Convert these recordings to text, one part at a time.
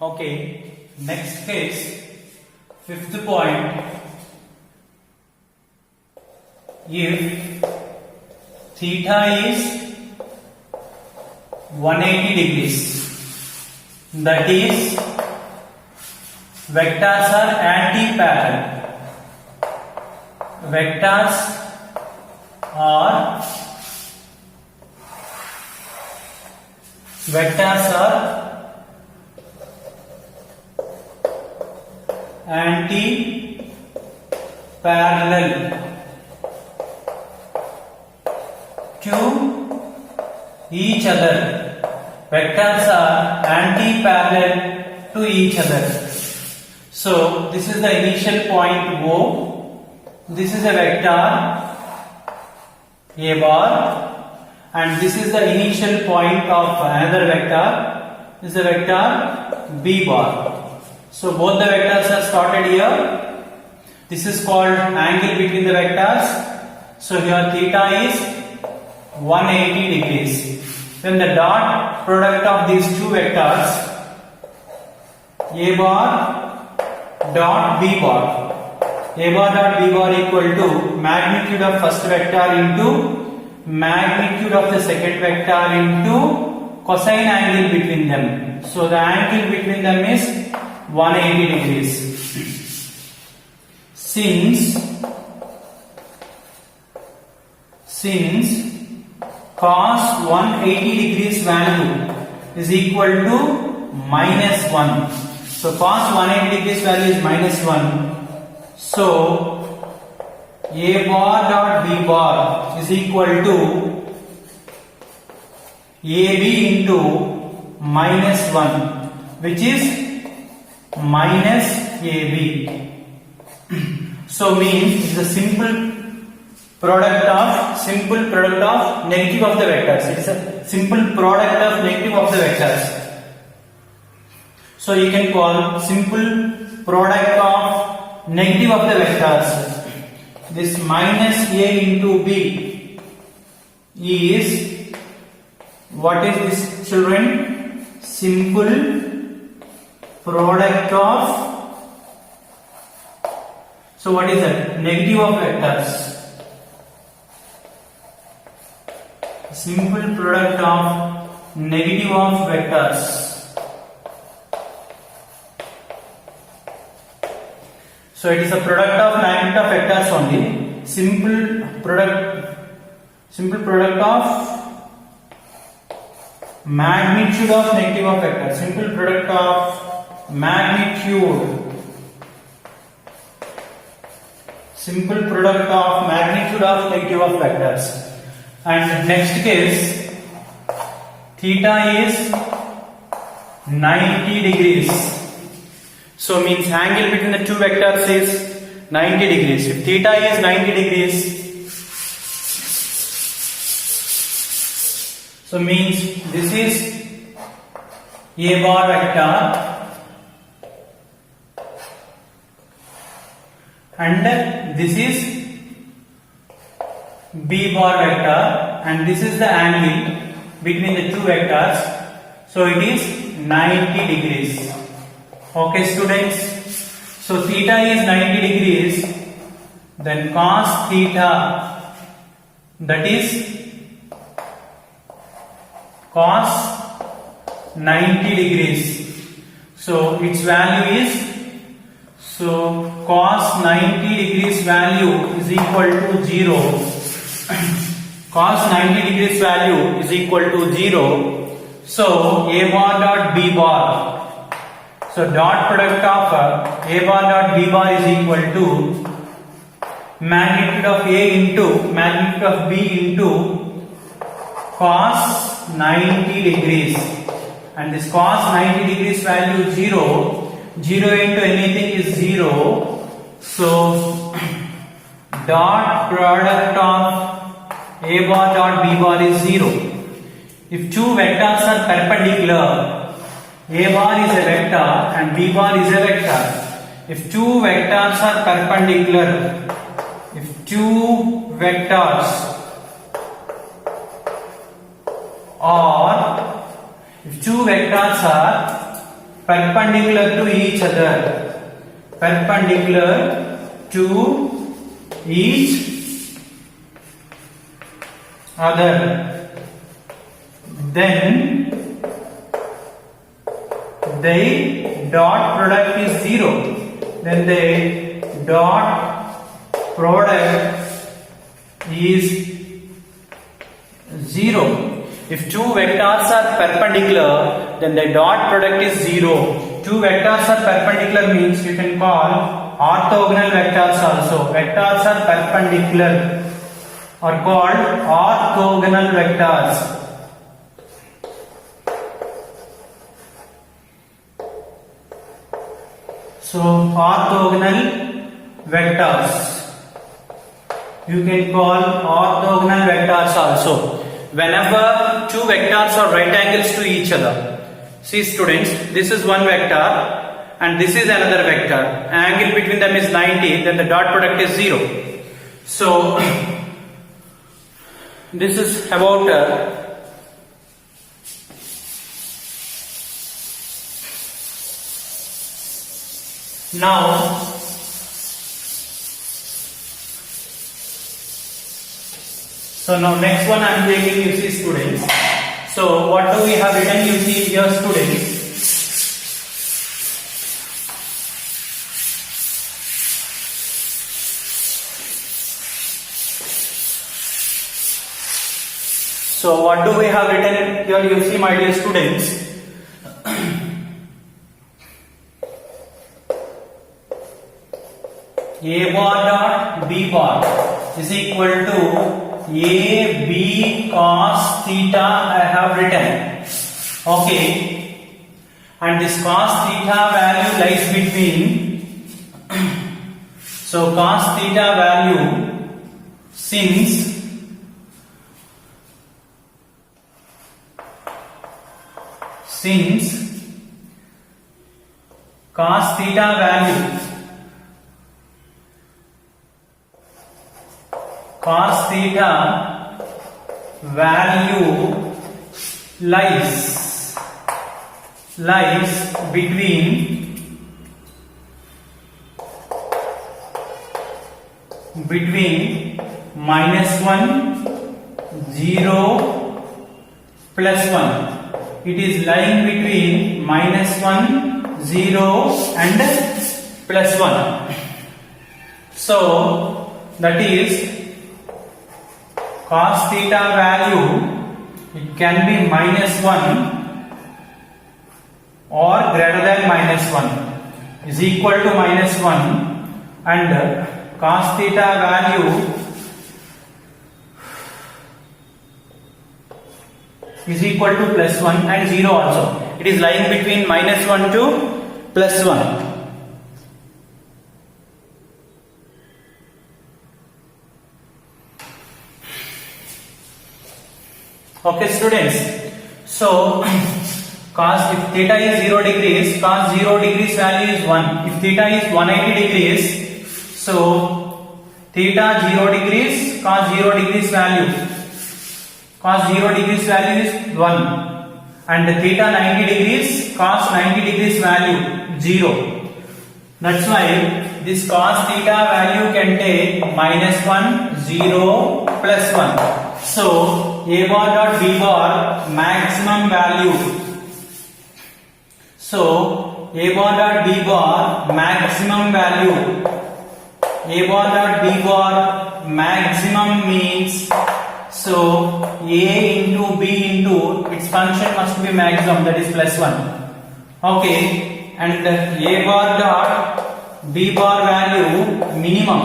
Okay, next case, fifth point. If theta is 180 degrees, that is, vectors are anti-parallel. Vectors are anti-parallel to each other. Vectors are anti-parallel to each other. So this is the initial point O. This is a vector A bar, and this is the initial point of another vector. This is a vector B bar. So both the vectors are started here. This is called angle between the vectors. So here theta is 180 degrees. Then the dot product of these two vectors, A bar dot B bar. A bar dot B bar equal to magnitude of first vector into magnitude of the second vector into cosine angle between them. So the angle between them is 180 degrees. Since cos 180 degrees value is equal to minus 1. So cos 180 degrees value is minus 1. So A bar dot B bar is equal to AB into minus 1, which is minus AB. So means it's a simple product of negative of the vectors. It is a simple product of negative of the vectors. So you can call simple product of negative of the vectors. This minus A into B is, what is this, children? Simple product of, so what is that? Negative of vectors. Simple product of negative of vectors. So it is a product of magnitude of vectors only. Simple product of magnitude of negative of vectors. Simple product of magnitude. Simple product of magnitude of negative of vectors. And next case, theta is 90 degrees. So means angle between the two vectors is 90 degrees. If theta is 90 degrees, so means this is A bar vector and this is B bar vector, and this is the angle between the two vectors. So it is 90 degrees. Okay, students. So theta is 90 degrees. Then cos theta, that is cos 90 degrees. So its value is, so cos 90 degrees value is equal to 0. Cos 90 degrees value is equal to 0. So A bar dot B bar. So dot product of A bar dot B bar is equal to magnitude of A into magnitude of B into cos 90 degrees. And this cos 90 degrees value 0. 0 into anything is 0. So dot product of A bar dot B bar is 0. If two vectors are perpendicular, A bar is a vector and B bar is a vector. If two vectors are perpendicular, if two vectors are, if two vectors are perpendicular to each other, perpendicular to each other, then the dot product is 0. Then the dot product is 0. If two vectors are perpendicular, then the dot product is 0. Two vectors are perpendicular means you can call orthogonal vectors also. Vectors are perpendicular are called orthogonal vectors. So orthogonal vectors you can call orthogonal vectors also. Whenever two vectors are right angles to each other, see students, this is one vector and this is another vector. Angle between them is 90, then the dot product is 0. So this is about now next one I am taking, you see students. So what do we have written, you see here students. So what do we have written here, you see my dear students. A bar dot B bar is equal to A B cos theta I have written. Okay. And this cos theta value lies between. So cos theta value, since cos theta value lies between -1, 0, +1. It is lying between -1, 0 and +1. So that is cos theta value, it can be -1 or greater than -1, is equal to -1, and cos theta value is equal to +1 and 0 also. It is lying between -1 to +1. Okay students, so cos, if theta is 0 degrees, cos 0 degrees value is 1. If theta is 180 degrees, so theta 0 degrees, cos 0 degrees value is 1, and theta 90 degrees, cos 90 degrees value 0. That's why this cos theta value can take -1, 0, +1. So A bar dot B bar maximum value. So A bar dot B bar maximum value. A bar dot B bar maximum means, so A into B into its function must be maximum, that is +1. Okay, and A bar dot B bar value minimum.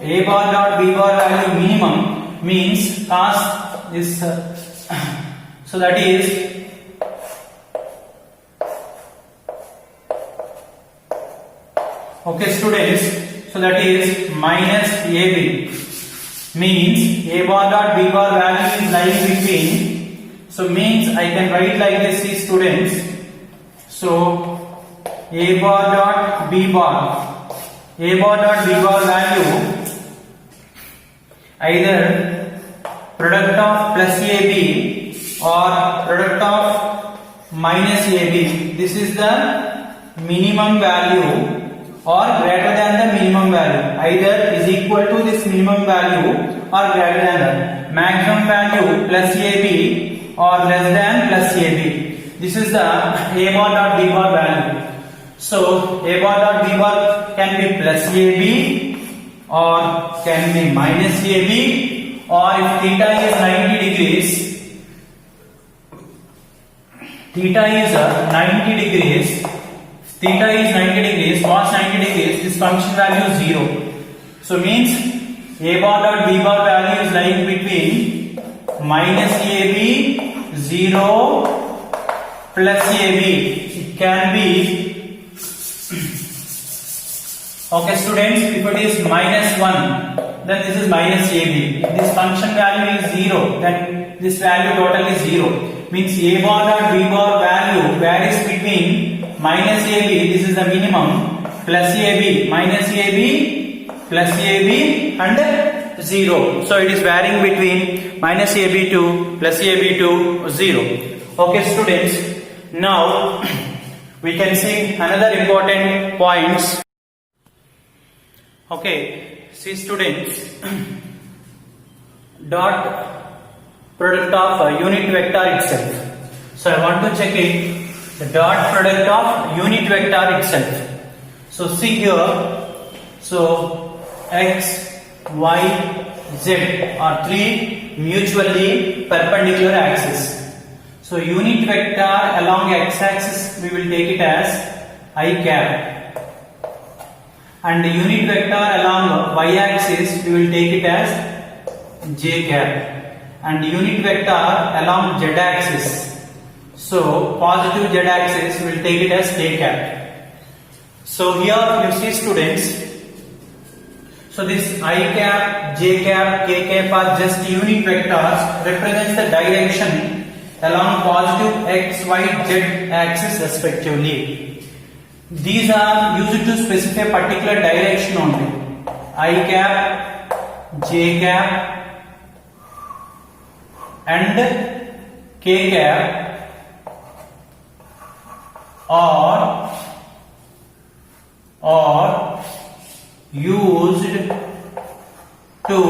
A bar dot B bar value minimum means cos is so that is okay students, so that is minus AB means A bar dot B bar value is lying between, so means I can write like this, see students. So A bar dot B bar value either product of plus AB or product of minus AB. This is the minimum value or greater than the minimum value. Either is equal to this minimum value or greater than the maximum value plus AB or less than plus AB. This is the A bar dot B bar value. So A bar dot B bar can be plus AB or can be minus AB, or if theta is 90 degrees, theta is 90 degrees, theta is 90 degrees, cos 90 degrees, this function value is 0. So means A bar dot B bar value is lying between minus AB, 0 plus AB. It can be, okay students, if it is minus 1, then this is minus AB. If this function value is 0, then this value total is 0. Means A bar dot B bar value varies between minus AB, this is the minimum, plus AB, minus AB, plus AB and 0. So it is varying between minus AB to plus AB to 0. Okay students, now we can see another important points. Okay, see students, dot product of a unit vector itself. So I want to check it, the dot product of unit vector itself. So see here, so x, y, z are three mutually perpendicular axes. So unit vector along x-axis we will take it as I cap, and the unit vector along y-axis we will take it as j cap, and unit vector along z-axis, so positive z-axis we will take it as k cap. So here you see students, so this I cap, j cap, k cap are just unit vectors, represents the direction along positive x, y, z axis respectively. These are used to specify a particular direction only. I cap, j cap and k cap are used to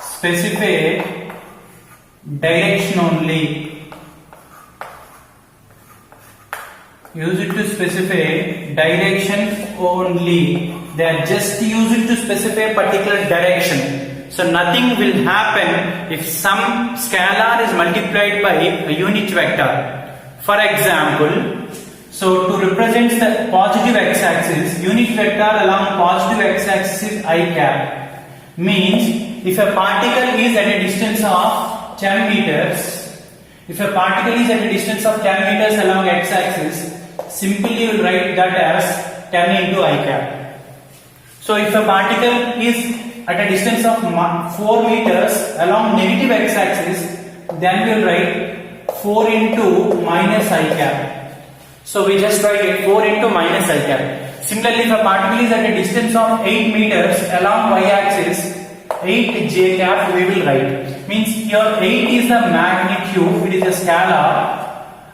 specify direction only. Use it to specify direction only. They are just used to specify a particular direction. So nothing will happen if some scalar is multiplied by a unit vector. For example, so to represent the positive x-axis, unit vector along positive x-axis is I cap. Means if a particle is at a distance of 10 meters, if a particle is at a distance of 10 meters along x-axis, simply you will write that as 10 into I cap. So if a particle is at a distance of 4 meters along negative x-axis, then we will write 4 into minus I cap. So we just write it 4 into minus I cap. Similarly, if a particle is at a distance of 8 meters along y-axis, 8 j cap we will write. Means here 8 is the magnitude, it is a scalar,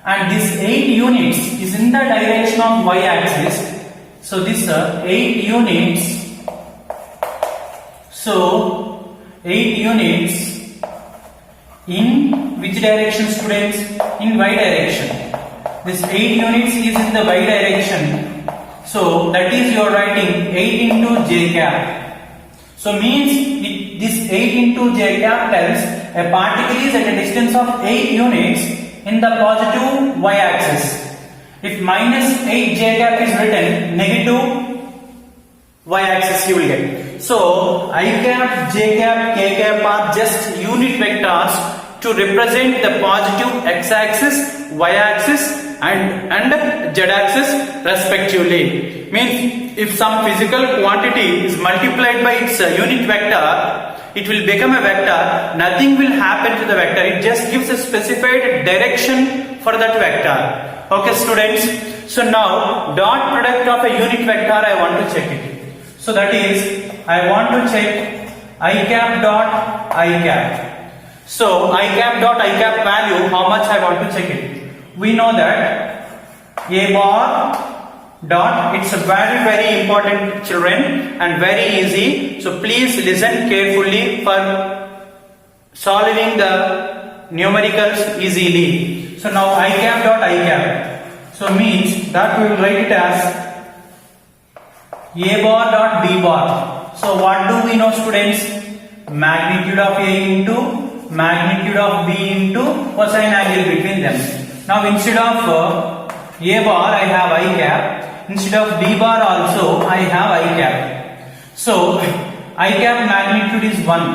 and this 8 units is in the direction of y-axis. So this 8 units, so 8 units in which direction students? In y direction. This 8 units is in the y direction. So that is you are writing 8 into j cap. So means this 8 into j cap tells a particle is at a distance of 8 units in the positive y-axis. If minus 8 j cap is written, negative y-axis you will get. So I cap, j cap, k cap are just unit vectors to represent the positive x-axis, y-axis and z-axis respectively. Means if some physical quantity is multiplied by its unit vector, it will become a vector. Nothing will happen to the vector. It just gives a specified direction for that vector. Okay students. So now dot product of a unit vector I want to check it. So that is I want to check I cap dot I cap. So I cap dot I cap value, how much I want to check it? We know that A bar dot, it's a very important, children, and very easy. So please listen carefully for solving the numericals easily. So now I cap dot I cap. So means that we will write it as A bar dot B bar. So what do we know, students? Magnitude of A into magnitude of B into cosine angle between them. Now instead of A bar I have I cap, instead of B bar also I have I cap. So I cap magnitude is 1.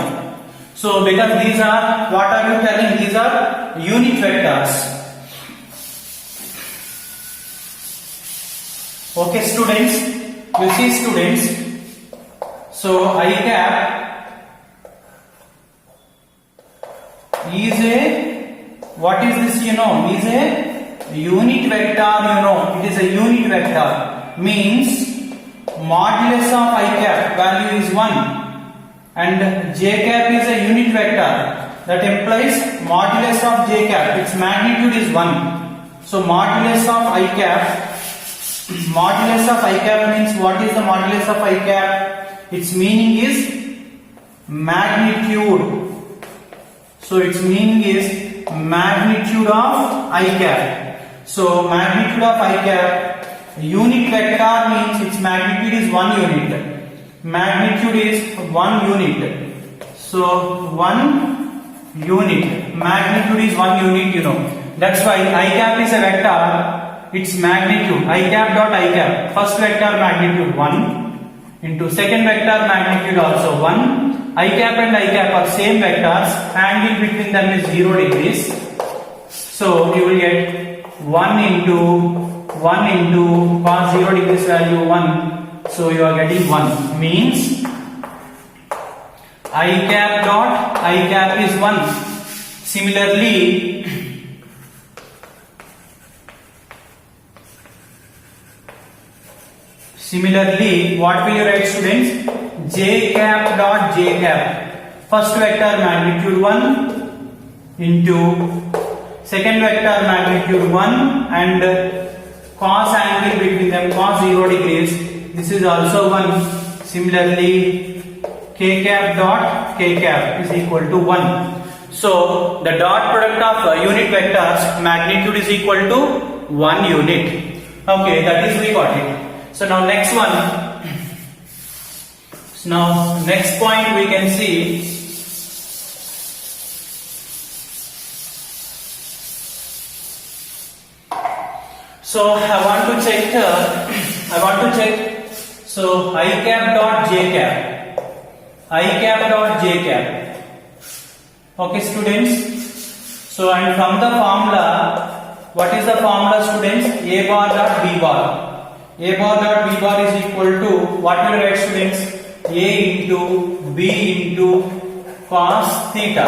So because these are, what are you telling? These are unit vectors. Okay students, you see students, so I cap is a, what is this, you know, is a unit vector, you know, it is a unit vector, means modulus of I cap value is 1 and J cap is a unit vector, that implies modulus of J cap, its magnitude is 1. So modulus of I cap means, what is the modulus of I cap? Its meaning is magnitude. So its meaning is magnitude of I cap. So magnitude of I cap, unit vector means its magnitude is 1 unit. Magnitude is 1 unit. So 1 unit. Magnitude is 1 unit, you know. That's why I cap is a vector, its magnitude. I cap dot I cap. First vector magnitude 1 into second vector magnitude also 1. I cap and I cap are same vectors, angle between them is 0 degrees. So you will get 1 into cos 0 degrees value 1. So you are getting 1. Means I cap dot I cap is 1. Similarly, what will you write, students? J cap dot J cap. First vector magnitude 1 into second vector magnitude 1 and cos angle between them cos 0 degrees. This is also 1. Similarly, K cap dot K cap is equal to 1. So the dot product of unit vectors magnitude is equal to 1 unit. Okay, that is we got it. So now next one. Now next point we can see, so I want to check so I cap dot J cap, I cap dot J cap. Okay students, so and from the formula, what is the formula, students? A bar dot B bar. A bar dot B bar is equal to, what will you write, students? A into B into cos theta,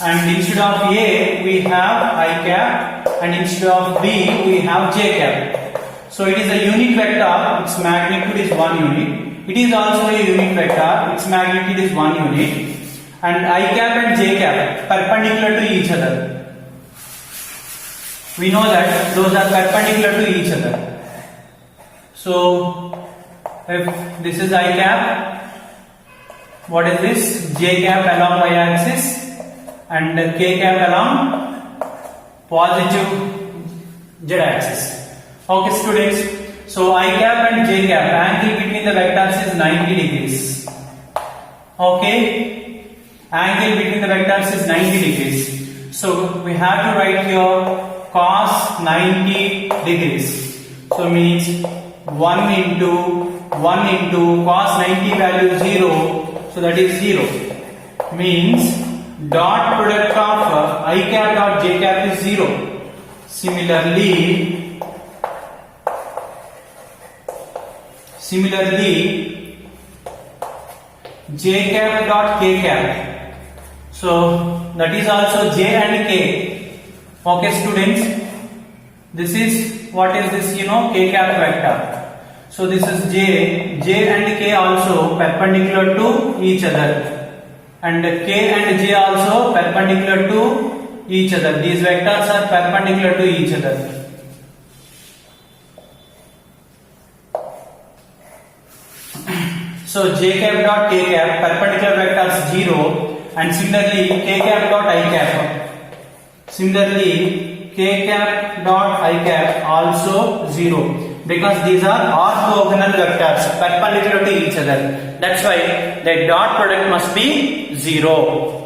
and instead of A we have I cap and instead of B we have J cap. So it is a unit vector, its magnitude is 1 unit. It is also a unit vector, its magnitude is 1 unit, and I cap and J cap perpendicular to each other. We know that those are perpendicular to each other. So if this is I cap, what is this? J cap along y axis and K cap along positive z axis. Okay students, so I cap and J cap, angle between the vectors is 90 degrees. Okay, angle between the vectors is 90 degrees. So we have to write here cos 90 degrees. So means 1 into cos 90 value 0, so that is 0. Means dot product of I cap dot J cap is 0. Similarly J cap dot K cap. So that is also J and K. Okay students, this is, what is this, you know, K cap vector. So this is J and K also perpendicular to each other. and K and J also perpendicular to each other. These vectors are perpendicular to each other. So J cap dot K cap perpendicular vectors 0, and similarly K cap dot I cap. Similarly K cap dot I cap also 0, because these are orthogonal vectors perpendicular to each other. That's why the dot product must be 0.